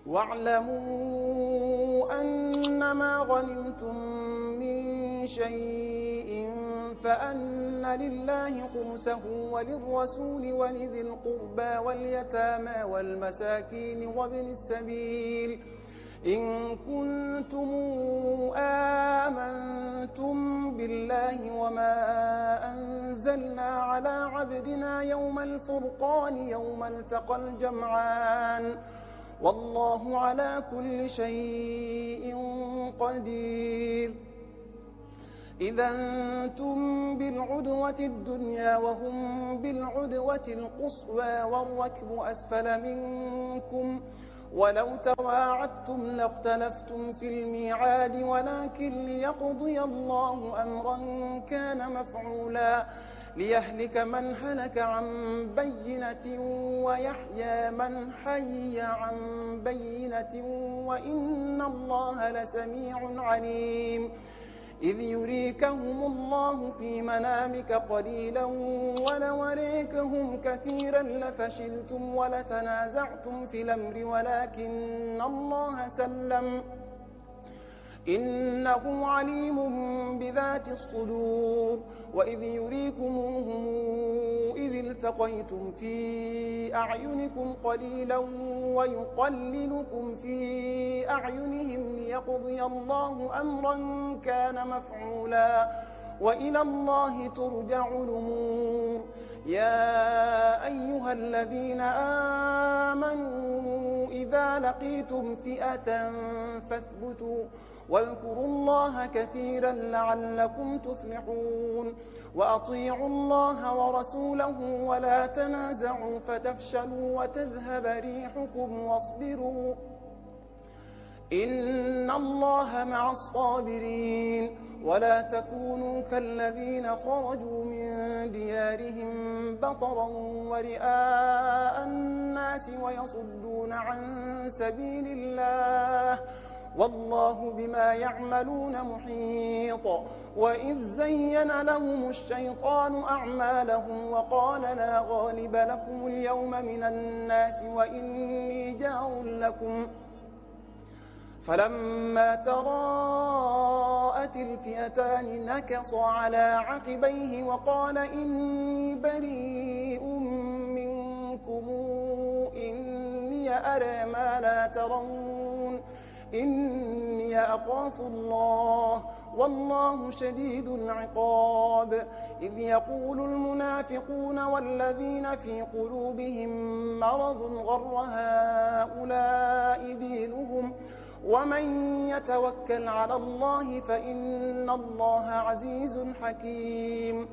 واعلموا أنما غنمتم من شيء فأن لله خمسه وللرسول ولذي القربى واليتامى والمساكين وابن السبيل إن كنتم آمنتم بالله وما أنزلنا على عبدنا يوم الفرقان يوم التقى الجمعان والله على كل شيء قدير. إذا أنتم بالعدوة الدنيا وهم بالعدوة القصوى والركب أسفل منكم ولو تواعدتم لاختلفتم في الميعاد ولكن ليقضي الله أمرا كان مفعولا ليهلك من هلك عن بينة ويحيى من حي عن بينة وإن الله لسميع عليم. إذ يريكهم الله في منامك قليلا ولو أريكهم كثيرا لفشلتم ولتنازعتم في الأمر ولكن الله سلم إنه عليم بذات الصدور. وإذ يريكموهم إذ التقيتم في أعينكم قليلا ويقللكم في أعينهم ليقضي الله أمرا كان مفعولا وإلى الله ترجع الأمور. يا أيها الذين آمنوا إذا لقيتم فئة فاثبتوا واذكروا الله كثيرا لعلكم تفلحون. وأطيعوا الله ورسوله ولا تنازعوا فتفشلوا وتذهب ريحكم واصبروا إن الله مع الصابرين. ولا تكونوا كالذين خرجوا من ديارهم بطرا ورئاء الناس ويصدون عن سبيل الله والله بما يعملون محيط. وإذ زين لهم الشيطان أعمالهم وقال لا غالب لكم اليوم من الناس وإني جار لكم فلما تراءت الفئتان نكص على عقبيه وقال إني بريء منكم إني أرى ما لا ترون إني أخاف الله والله شديد العقاب. إذ يقول المنافقون والذين في قلوبهم مرض غر هؤلاء دينهم ومن يتوكل على الله فإن الله عزيز حكيم.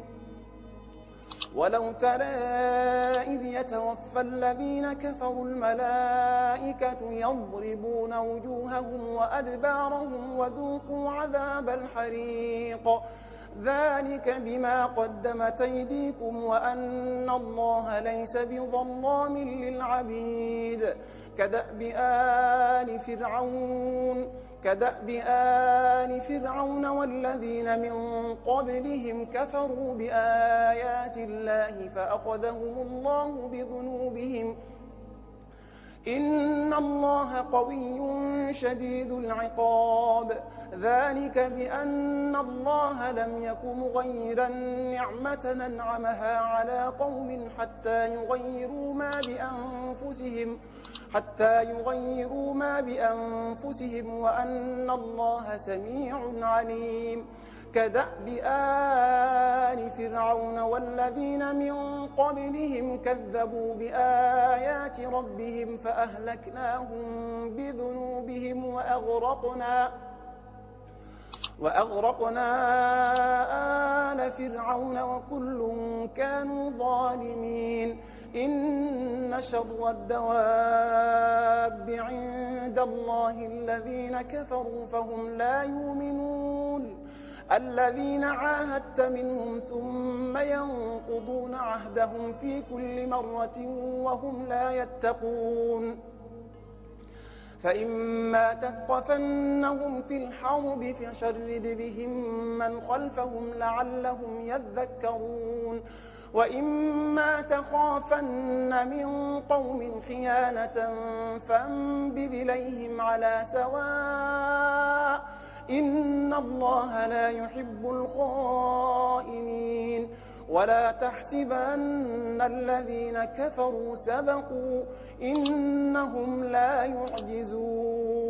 ولو ترى إذ يتوفى الذين كفروا الملائكة يضربون وجوههم وأدبارهم وذوقوا عذاب الحريق ذلك بما قدمت أيديكم وأن الله ليس بظلام للعبيد. كدأب آل فرعون والذين من قبلهم كفروا بآيات الله فأخذهم الله بذنوبهم إن الله قوي شديد العقاب. ذلك بأن الله لم يك مغيرا نعمة أنعمها على قوم حتى يغيروا ما بأنفسهم وأن الله سميع عليم. كدأب آل فرعون والذين من قبلهم كذبوا بآيات ربهم فأهلكناهم بذنوبهم وأغرقنا آل فرعون وكل كانوا ظالمين. إن شر الدواب عند الله الذين كفروا فهم لا يؤمنون الذين عاهدت منهم ثم ينقضون عهدهم في كل مرة وهم لا يتقون. فإما تثقفنهم في الحرب فشرد بهم من خلفهم لعلهم يذكرون. وإما تخافن من قوم خيانة فانبذ إليهم على سواء إن الله لا يحب الخائنين ولا تحسبن الذين كفروا سبقوا إنهم لا يعجزون